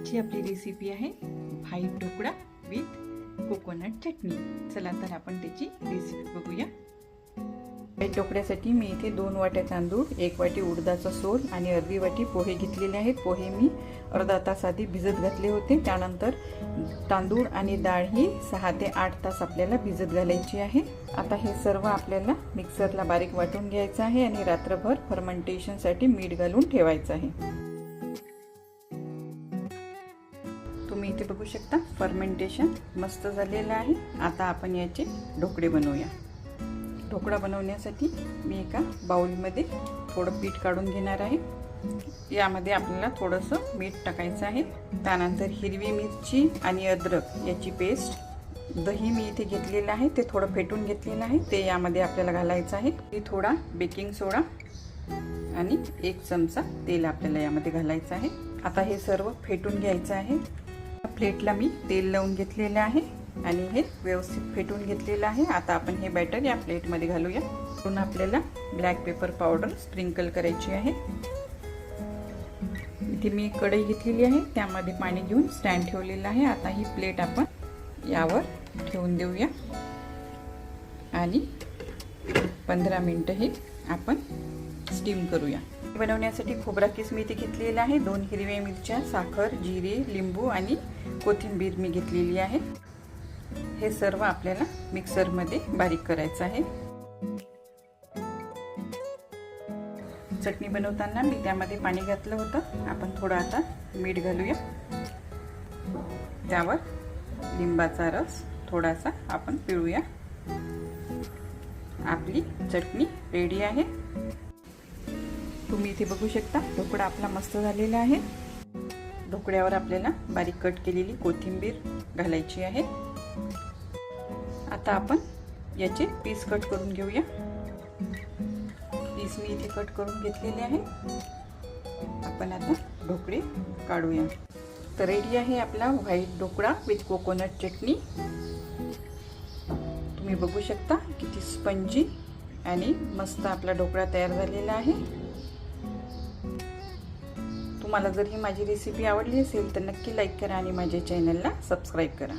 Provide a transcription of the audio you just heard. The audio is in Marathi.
आजची आपली रेसिपी आहे व्हाईट ढोकळा विथ कोकोनट चटणी। चला तर आपण त्याची रेसिपी बघूया। व्हाईट ढोकळ्यासाठी मी इथे 2 वाट्या तांदूळ, 1 वाटी उडदाचा सोल आणि अर्धी वाटी पोहे घेतलेले आहेत। पोहे मी अर्धा तास आधी भिजत घातले होते। त्यानंतर तांदूळ आणि डाळ ही 6 ते 8 तास आपल्याला भिजत घालायची आहे। आता हे सर्व आपल्याला मिक्सरला बारीक वाटून घ्यायचं आहे आणि रात्रभर फर्मेंटेशनसाठी मीठ घालून ठेवायचं आहे। तुम्ही इथे बघू शकता फर्मेंटेशन मस्त झालेलं आहे। आता आपण याचे ढोकळे बनवूया। ढोकळा बनवण्यासाठी मी एका बाउलमध्ये थोडं पीठ काढून घेणार आहे। यामध्ये आपल्याला थोडंसं मीठ टाकायचं आहे। त्यानंतर हिरवी मिरची आणि अद्रक याची पेस्ट, दही मी इथे घेतलेलं आहे, ते थोडं फेटून घेतलेलं आहे, ते यामध्ये आपल्याला घालायचं आहे। थोडा बेकिंग सोडा आणि 1 चमचा तेल आपल्याला यामध्ये घालायचं आहे। आता हे सर्व फेटून घ्यायचं आहे। प्लेटला मी तेल लावून घेतलेलं आहे आणि हे व्यवस्थित फेटून घेतलेलं आहे। आता आपण हे बॅटर या प्लेटमध्ये घालूया। पुन्हा आपल्याला ब्लॅक पेपर पावडर स्प्रिंकल करायची आहे। इथे मी कढई घेतलेली आहे, त्यामध्ये पाणी घेऊन स्टँड ठेवलेलं आहे। आता ही प्लेट आपण यावर ठेवून देऊया आणि 15 मिनिटं हे आपण स्टीम करूया। बनवण्यासाठी खोबरा किस मी इथे घेतलेला आहे, 2 हिरव्या मिरच्या, साखर, जिरे, लिंबू आणि कोथिंबीर मी घेतलेली आहे। हे सर्व आपल्याला मिक्सरमध्ये बारीक करायचं आहे। चटणी बनवताना मी त्यामध्ये पाणी घातलं होतं। आपण थोडं आता मीठ घालूया, त्यावर लिंबाचा रस थोडासा आपण पिळूया। आपली चटणी रेडी आहे। तुम्ही इथे बघू शकता ढोकळा आपला मस्त झालेला आहे। ढोकळ्यावर आपल्याला बारीक कट केलेली कोथिंबीर घालायची आहे। आता आपण याचे पीस कट करून घेऊया। पीस मी इथे कट करून घेतलेले आहे। आपण आता ढोकळे काढूया। तर रेडी आहे आपला व्हाईट ढोकळा विथ कोकोनट चटणी। तुम्ही बघू शकता किती स्पंजी आणि मस्त आपला ढोकळा तयार झालेला आहे। तुम्हाला जर ही माझी रेसिपी आवडली असेल तर नक्की लाईक करा आणि माझ्या चॅनलला सबस्क्राईब करा।